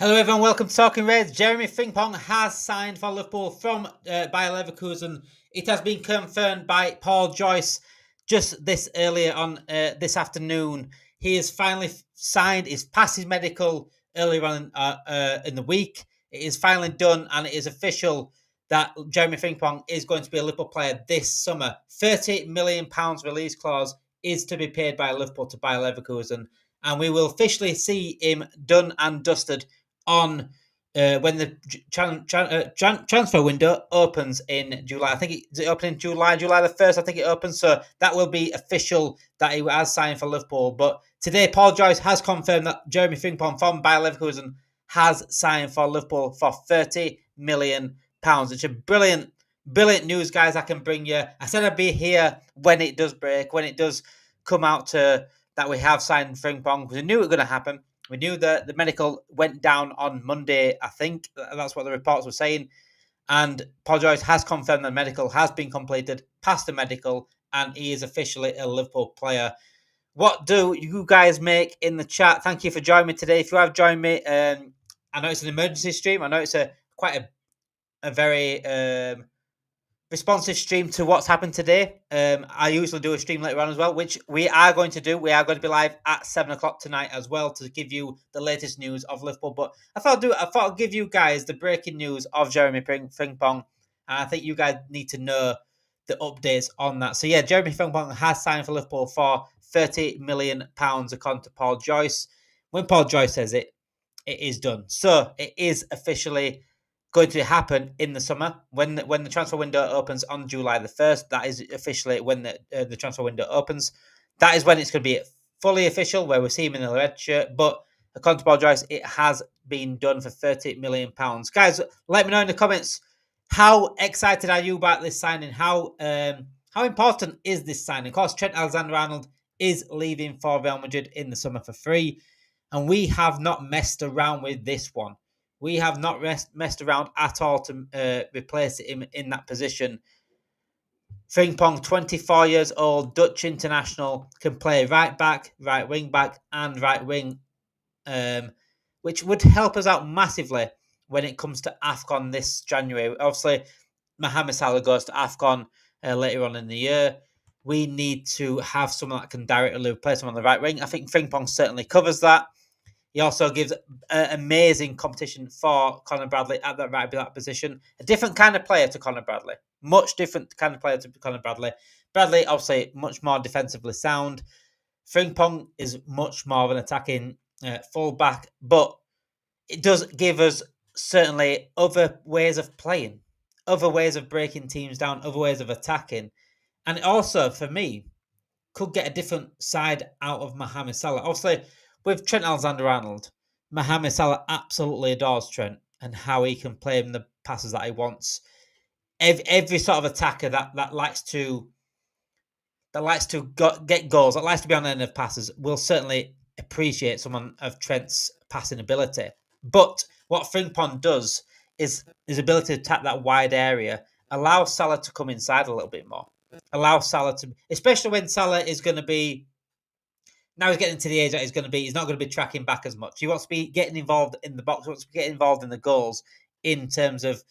Hello everyone, welcome to Talking Reds. Jeremie Frimpong has signed for Liverpool from Bayer Leverkusen. It has been confirmed by Paul Joyce just earlier on this afternoon. He has finally signed, he's passed his medical earlier on in the week. It is finally done and it is official that Jeremie Frimpong is going to be a Liverpool player this summer. £30 million release clause is to be paid by Liverpool to Bayer Leverkusen, and we will officially see him done and dusted on when the transfer window opens in July. I think it's opening July the 1st. I think it opens. So that will be official that he has signed for Liverpool. But today, Paul Joyce has confirmed that Jeremie Frimpong from Bayer Leverkusen has signed for Liverpool for £30 million. It's a brilliant news, guys. I can bring you. I said I'd be here when it does break, when it does come out to that we have signed Frimpong, because we knew it was going to happen. We knew that the medical went down on Monday, I think. That's what the reports were saying. And Paul Joyce has confirmed the medical has been completed, passed the medical, and he is officially a Liverpool player. What do you guys make in the chat? Thank you for joining me today. If you have joined me, I know it's an emergency stream. I know it's quite a very responsive stream to what's happened today. I usually do a stream later on as well, which we are going to do. We are going to be live at 7 o'clock tonight as well to give you the latest news of Liverpool. But I thought I'd give you guys the breaking news of Jeremie Frimpong, and I think you guys need to know the updates on that. So yeah, Jeremie Frimpong has signed for Liverpool for £30 million according to Paul Joyce. When Paul Joyce says it, it is done. So it is officially going to happen in the summer when the transfer window opens on July the 1st. That is officially when the transfer window opens. That is when it's going to be fully official, where we see him in the red shirt. But according to Paul Joyce, it has been done for £30 million. Guys, let me know in the comments, how excited are you about this signing? How important is this signing? Of course, Trent Alexander-Arnold is leaving for Real Madrid in the summer for free, and we have not messed around with this one. We have not messed around at all to replace him in that position. Frmpong, 24 years old, Dutch international, can play right back, right wing back, and right wing, which would help us out massively when it comes to AFCON this January. Obviously, Mohamed Salah goes to AFCON later on in the year. We need to have someone that can directly replace him on the right wing. I think Frmpong certainly covers that. He also gives amazing competition for Conor Bradley at that position. A different kind of player to Conor Bradley. Much different kind of player to Conor Bradley. Bradley, obviously, much more defensively sound. Frmpong is much more of an attacking fullback, but it does give us certainly other ways of playing, other ways of breaking teams down, other ways of attacking. And it also, for me, could get a different side out of Mohamed Salah. Obviously, with Trent Alexander-Arnold, Mohamed Salah absolutely adores Trent and how he can play him the passes that he wants. Every sort of attacker that likes to get goals, that likes to be on the end of passes, will certainly appreciate someone of Trent's passing ability. But what Frmpong does is his ability to attack that wide area, allow Salah to come inside a little bit more. Allow Salah to, especially when Salah is going to be, now he's getting to the age that he's not going to be tracking back as much. He wants to be getting involved in the box, he wants to be getting involved in the goals in terms of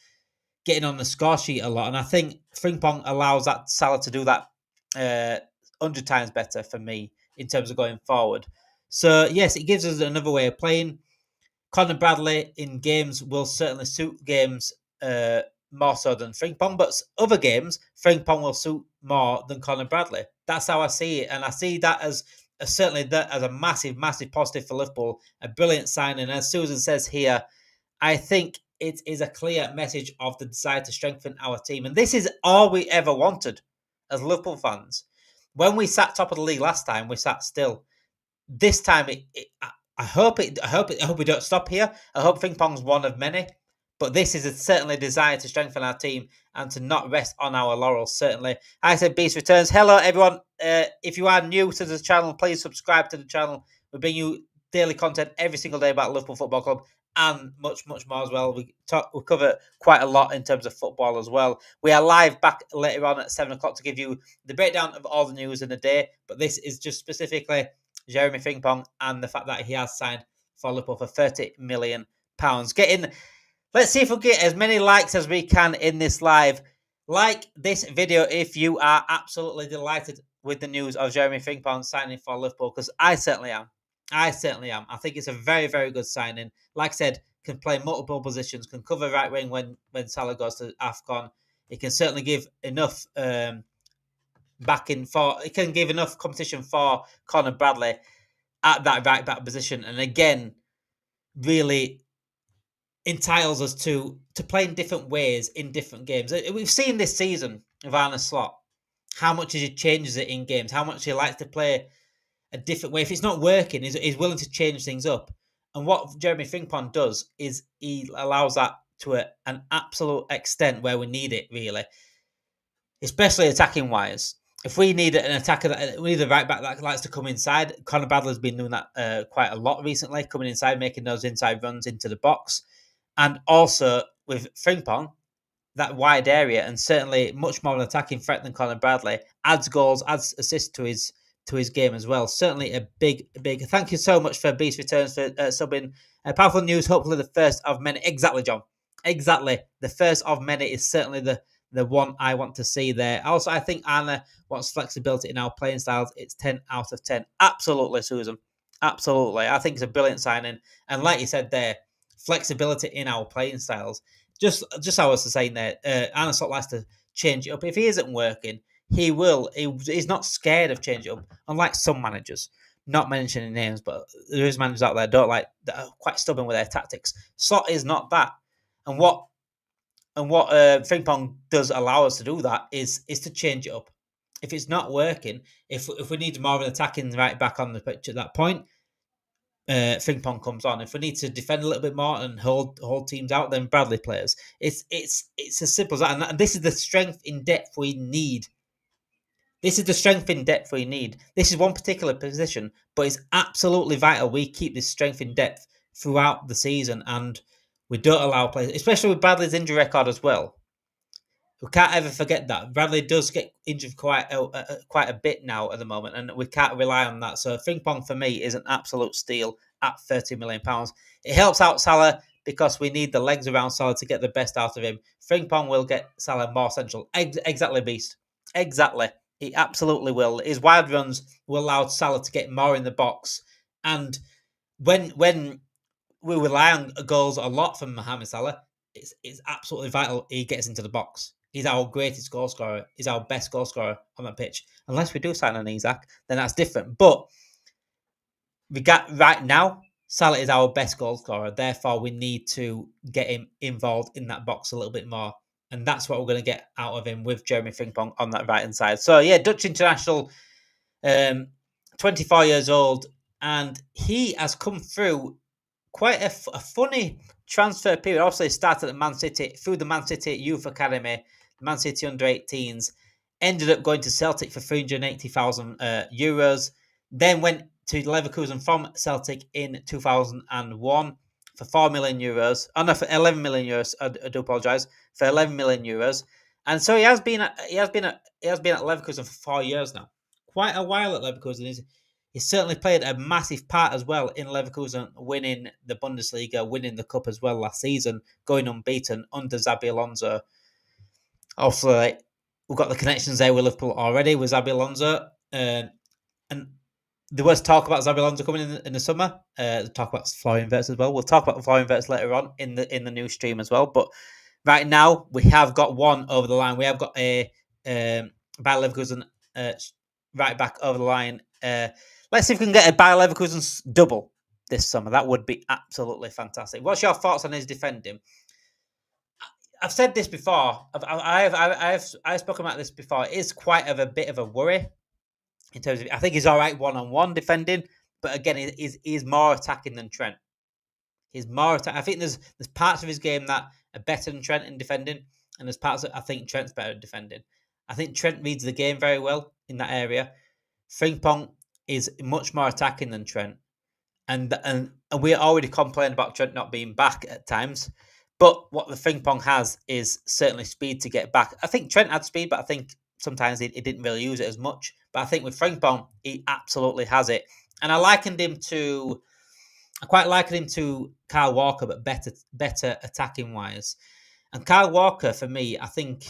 getting on the score sheet a lot. And I think Frmpong allows that Salah to do that 100 times better for me in terms of going forward. So, yes, it gives us another way of playing. Conor Bradley in games will certainly suit games more so than Frmpong, but other games, Frmpong will suit more than Conor Bradley. That's how I see it. And I see that as certainly that as a massive, massive positive for Liverpool, a brilliant signing. As Susan says here, I think it is a clear message of the desire to strengthen our team. And this is all we ever wanted as Liverpool fans. When we sat top of the league last time, we sat still. This time, I hope we don't stop here. I hope Frmpong's one of many. But this is certainly a desire to strengthen our team and to not rest on our laurels, certainly. I said Beast returns. Hello, everyone. If you are new to the channel, please subscribe to the channel. We bring you daily content every single day about Liverpool Football Club and much, much more as well. We cover quite a lot in terms of football as well. We are live back later on at 7 o'clock to give you the breakdown of all the news in the day. But this is just specifically Jeremie Frimpong and the fact that he has signed for Liverpool for £30 million. Let's see if we get as many likes as we can in this live. Like this video if you are absolutely delighted with the news of Jeremie Frimpong signing for Liverpool, because I certainly am. I think it's a very, very good signing. Like I said, can play multiple positions, can cover right wing when Salah goes to AFCON. It can certainly give enough it can give enough competition for Conor Bradley at that right back position, and again, really entitles us to play in different ways in different games. We've seen this season of Arne Slot how much he changes it in games, how much he likes to play a different way. If it's not working, he's willing to change things up. And what Jeremie Frimpong does is he allows that to an absolute extent where we need it, really, especially attacking wise. If we need an attacker, we need a right back that likes to come inside. Conor Bradley's been doing that quite a lot recently, coming inside, making those inside runs into the box. And also with Frmpong, that wide area, and certainly much more of an attacking threat than Conor Bradley, adds goals, adds assists to his game as well. Certainly a big thank you so much for Beast Returns for subbing. Powerful news, hopefully the first of many. Exactly, John. Exactly. The first of many is certainly the one I want to see there. Also, I think Anna wants flexibility in our playing styles. It's 10 out of 10. Absolutely, Susan. Absolutely. I think it's a brilliant signing. And like you said there, flexibility in our playing styles. Just I was saying there, Anna Slot likes to change it up. If he isn't working, he will. He's not scared of changing it up, unlike some managers. Not mentioning names, but there is managers out there that are quite stubborn with their tactics. Slot is not that. And what Frmpong does allow us to do that is to change it up. If it's not working, if we need more of an attacking right back on the pitch at that point, Frmpong comes on. If we need to defend a little bit more and hold teams out, then Bradley plays. It's as simple as that. And this is the strength in depth we need. This is one particular position, but it's absolutely vital we keep this strength in depth throughout the season, and we don't allow players, especially with Bradley's injury record as well. We can't ever forget that. Bradley does get injured quite a bit now at the moment, and we can't rely on that. So Frmpong for me is an absolute steal at £30 million. It helps out Salah because we need the legs around Salah to get the best out of him. Frmpong will get Salah more central. Exactly, Beast. Exactly. He absolutely will. His wide runs will allow Salah to get more in the box. And when we rely on goals a lot from Mohamed Salah, it's absolutely vital he gets into the box. He's our greatest goal scorer. He's our best goal scorer on that pitch. Unless we do sign an Isaac, then that's different. But we got right now, Salah is our best goal scorer. Therefore, we need to get him involved in that box a little bit more. And that's what we're going to get out of him with Jeremie Frimpong on that right-hand side. So, yeah, Dutch international, 24 years old. And he has come through quite a funny transfer period. Obviously, started at Man City, through the Man City Youth Academy, Man City under-18s. Ended up going to Celtic for €380,000. Then went to Leverkusen from Celtic in 2001 for €4 million. Oh no, for €11 million. I do apologise, for €11 million. And so he has been at Leverkusen for 4 years now. Quite a while at Leverkusen. He's certainly played a massive part as well in Leverkusen winning the Bundesliga, winning the cup as well last season, going unbeaten under Xabi Alonso. Obviously, we've got the connections there with Liverpool already with Xabi Alonso. And there was talk about Xabi Alonso coming in the summer. Talk about Florian Wirtz as well. We'll talk about Florian Wirtz later on in the new stream as well. But right now, we have got one over the line. We have got a Bayer Leverkusen right back over the line. Let's see if we can get a Bayer Leverkusen double this summer. That would be absolutely fantastic. What's your thoughts on his defending? I've said this before. I've spoken about this before. It is quite a bit of a worry in terms of. I think he's all right one-on-one defending, but again, he's more attacking than Trent. He's more. I think there's parts of his game that are better than Trent in defending, and there's parts that I think Trent's better at defending. I think Trent reads the game very well in that area. Frimpong is much more attacking than Trent, and we already complained about Trent not being back at times. But what the Frmpong has is certainly speed to get back. I think Trent had speed, but I think sometimes he didn't really use it as much. But I think with Frmpong, he absolutely has it. And I likened him to I quite liken him to Kyle Walker, but better attacking wise. And Kyle Walker, for me, I think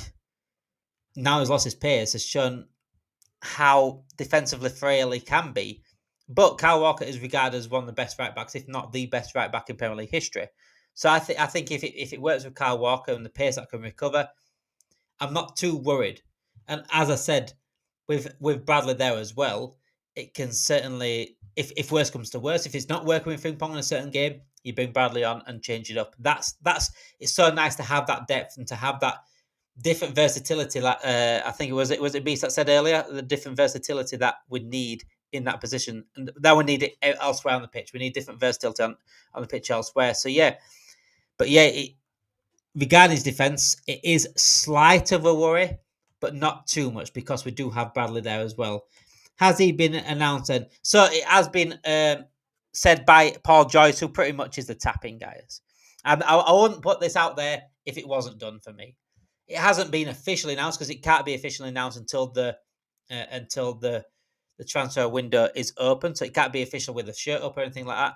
now he's lost his pace, has shown how defensively frail he can be. But Kyle Walker is regarded as one of the best right backs, if not the best right back in Premier League history. So I think if it works with Kyle Walker and the pace that can recover, I'm not too worried. And as I said, with Bradley there as well, it can certainly, if worse comes to worse, if it's not working with Frmpong in a certain game, you bring Bradley on and change it up. That's it's so nice to have that depth and to have that different versatility. Like I think it Beast that said earlier, the different versatility that we need in that position, and that we need it elsewhere on the pitch. We need different versatility on the pitch elsewhere. So yeah, but yeah, regarding his defence, it is slight of a worry, but not too much because we do have Bradley there as well. Has he been announced? So it has been said by Paul Joyce, who pretty much is the tapping guys. And I wouldn't put this out there if it wasn't done for me. It hasn't been officially announced because it can't be officially announced until the transfer window is open. So it can't be official with a shirt up or anything like that.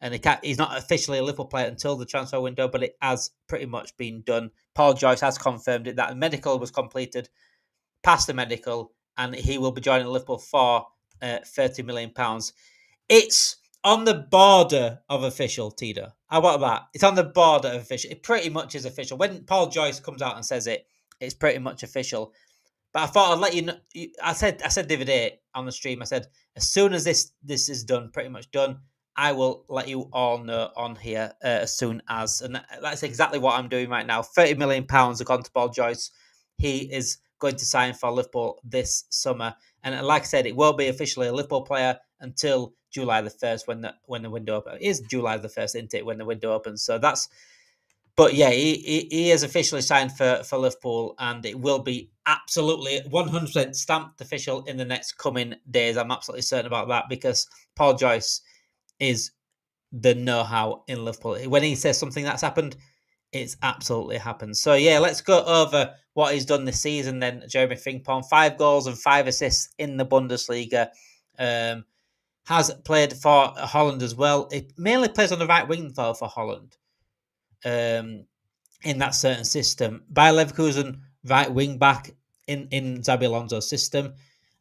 And he's not officially a Liverpool player until the transfer window, but it has pretty much been done. Paul Joyce has confirmed it that the medical was completed, passed the medical, and he will be joining Liverpool for £30 million. It's on the border of official, Tito. How about that? It's on the border of official. It pretty much is official. When Paul Joyce comes out and says it, it's pretty much official. But I thought I'd let you know. I said the other day on the stream, I said, as soon as this is done, pretty much done, I will let you all know on here as soon as. And that's exactly what I'm doing right now. £30 million according to Paul Joyce. He is going to sign for Liverpool this summer. And like I said, it won't be officially a Liverpool player until July the 1st when the window opens. It is July the 1st, isn't it, when the window opens? So that's... But yeah, he is officially signed for Liverpool, and it will be absolutely 100% stamped official in the next coming days. I'm absolutely certain about that because Paul Joyce is the know-how in Liverpool. When he says something that's happened, it's absolutely happened. So yeah, let's go over what he's done this season then. Jeremie Frimpong, 5 goals and 5 assists in the Bundesliga. Has played for Holland as well. It mainly plays on the right wing though for Holland. In that certain system. Bayer Leverkusen, right wing back in Xabi Alonso's system.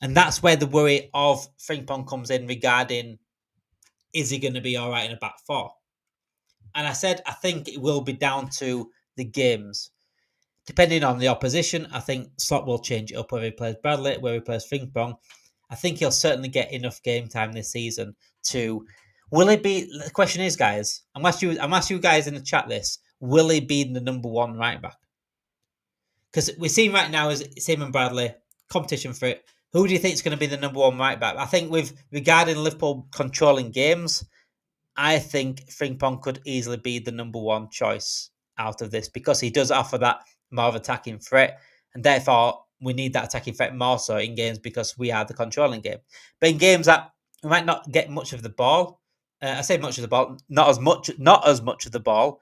And that's where the worry of Frmpong comes in regarding, is he going to be all right in a back four? And I said, I think it will be down to the games. Depending on the opposition, I think Slot will change it up whether he plays Bradley, whether he plays Frmpong. I think he'll certainly get enough game time this season to... Will it be... The question is, guys, I'm asking you guys in the chat this, will he be the number one right back? Because we're seeing right now is him and Bradley, competition for it. Who do you think is going to be the number one right back? I think regarding Liverpool controlling games, I think Frmpong could easily be the number one choice out of this because he does offer that more of attacking threat, and therefore we need that attacking threat more so in games because we are the controlling game. But in games that we might not get much of the ball, I say much of the ball, not as much of the ball,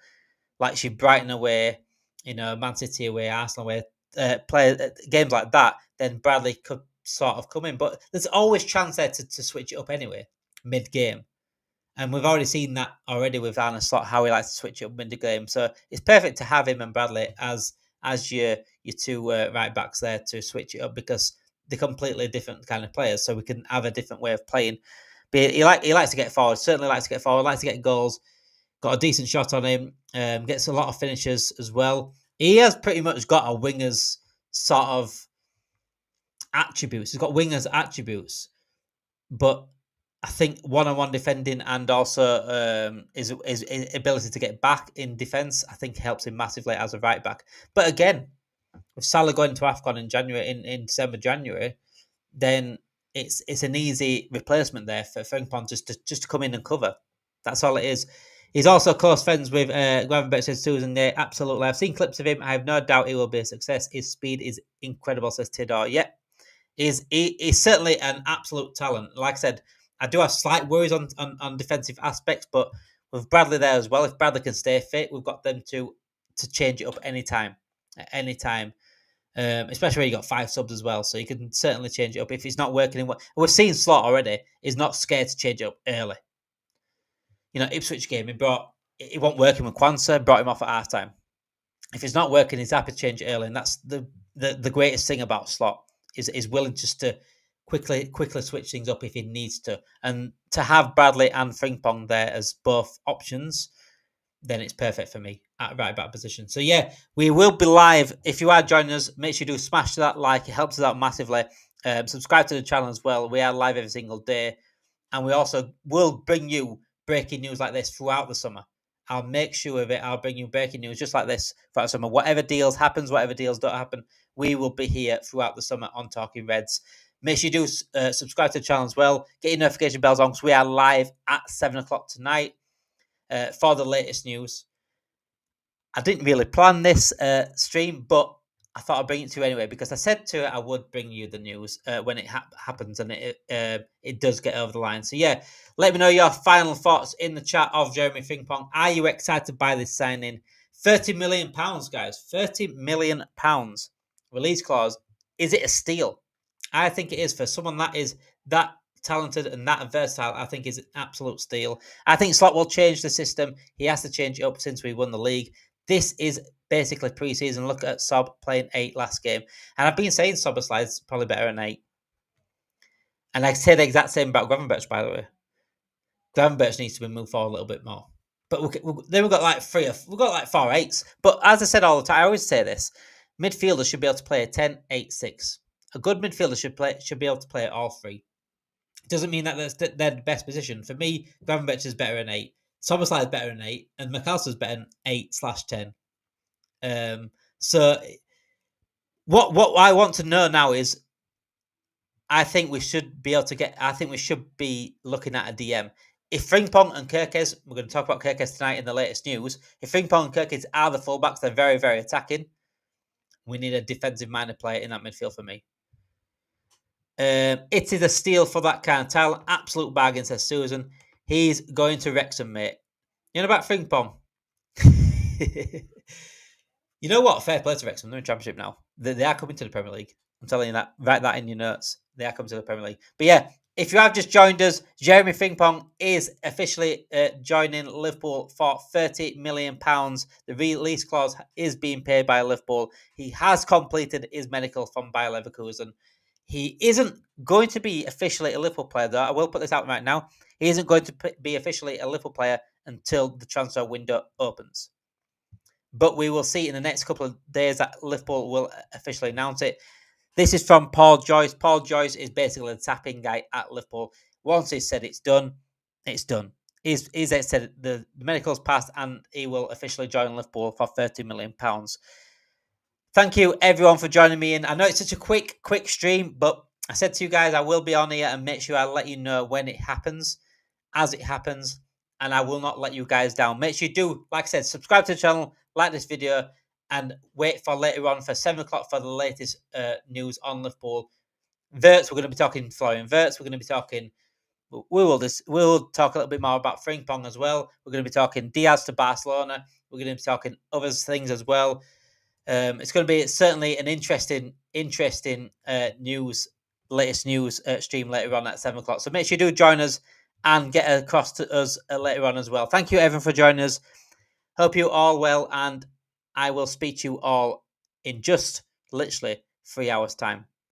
like Brighton away, Man City away, Arsenal away, games like that, then Bradley could sort of come in. But there's always chance there to switch it up anyway, mid-game. And we've already seen that already with Arne Slot, how he likes to switch it up mid-game. So it's perfect to have him and Bradley as your two right backs there to switch it up because they're completely different kind of players. So we can have a different way of playing. But he likes to get forward, certainly likes to get forward, likes to get goals. Got a decent shot on him, gets a lot of finishes as well. He has pretty much got a winger's sort of attributes. He's got winger's attributes, but I think one-on-one defending and also his ability to get back in defence, I think helps him massively as a right back. But again, with Salah going to AFCON in January, in December, January, then it's an easy replacement there for Frmpong just to come in and cover. That's all it is. He's also close friends with Gravenberch, says Susan there. Absolutely. I've seen clips of him. I have no doubt he will be a success. His speed is incredible, says Tidor. Yeah, he's certainly an absolute talent. Like I said, I do have slight worries on defensive aspects, but with Bradley there as well, if Bradley can stay fit, we've got them to change it up anytime. At any time. Especially when you got 5 subs as well, so you can certainly change it up if it's not working. We've seen Slot already is not scared to change it up early. Ipswich game, it wasn't working with Kwanzaa, brought him off at half time. If it's not working, he's happy to change it early, and that's the greatest thing about Slot is willing just to quickly switch things up if he needs to, and to have Bradley and Frimpong there as both options, then it's perfect for me at right back position. So yeah, we will be live. If you are joining us, make sure you do smash that like; it helps us out massively. Subscribe to the channel as well. We are live every single day, and we also will bring you breaking news like this throughout the summer. I'll make sure of it. I'll bring you breaking news just like this throughout the summer. Whatever deals happens, whatever deals don't happen, we will be here throughout the summer on Talking Reds. Make sure you do subscribe to the channel as well. Get your notification bells on because we are live at 7 o'clock tonight for the latest news. I didn't really plan this stream, but I thought I'd bring it to you anyway because I said to it I would bring you the news when it happens and it does get over the line. So yeah, let me know your final thoughts in the chat of Jeremie Frimpong. Are you excited by this signing? £30 million, guys. £30 million release clause. Is it a steal? I think it is for someone that is that talented and that versatile. I think is an absolute steal. I think Slot will change the system. He has to change it up since we won the league. This is basically pre-season. Look at Sob playing 8 last game. And I've been saying Soberslide's probably better than 8. And I say the exact same about Gravenberch, by the way. Gravenberch needs to be moved forward a little bit more. But then we've got like 4 8s. But as I said all the time, I always say this. Midfielders should be able to play a 10-8-6. A good midfielder should be able to play all 3. It doesn't mean that they're the best position. For me, Gravenberch is better than 8. Soberslide is better than 8. And McAllister's better than 8/10. So what I want to know now is I think we should be looking at a DM. If Frmpong and Kerkez, we're going to talk about Kerkez tonight in the latest news. If Frmpong and Kerkez are the fullbacks, they're very, very attacking. We need a defensive-minded player in that midfield for me. It is a steal for that kind of talent. Absolute bargain, says Susan. He's going to Wrexham, mate. You know about Frmpong? You know what? Fair play to Wrexham. They're in Championship now. They are coming to the Premier League. I'm telling you that. Write that in your notes. They are coming to the Premier League. But yeah, if you have just joined us, Jeremie Frimpong is officially joining Liverpool for £30 million. The release clause is being paid by Liverpool. He has completed his medical from Bayer Leverkusen. He isn't going to be officially a Liverpool player, though. I will put this out right now. He isn't going to be officially a Liverpool player until the transfer window opens. But we will see in the next couple of days that Liverpool will officially announce it. This is from Paul Joyce. Paul Joyce is basically the tapping guy at Liverpool. Once he said it's done, it's done. He's said the medical's passed and he will officially join Liverpool for £30 million. Thank you, everyone, for joining me in. I know it's such a quick stream, but I said to you guys I will be on here and make sure I let you know when it happens, as it happens, and I will not let you guys down. Make sure you do, like I said, subscribe to the channel, like this video, and wait for later on for 7 o'clock for the latest news on Liverpool. Wirtz, we're going to be talking Florian Wirtz. We're going to be talking. We will talk a little bit more about Frmpong as well. We're going to be talking Diaz to Barcelona. We're going to be talking other things as well. It's going to be certainly an interesting latest news stream later on at 7 o'clock. So make sure you do join us and get across to us later on as well. Thank you, everyone, for joining us. Hope you all well, and I will speak to you all in just literally 3 hours' time.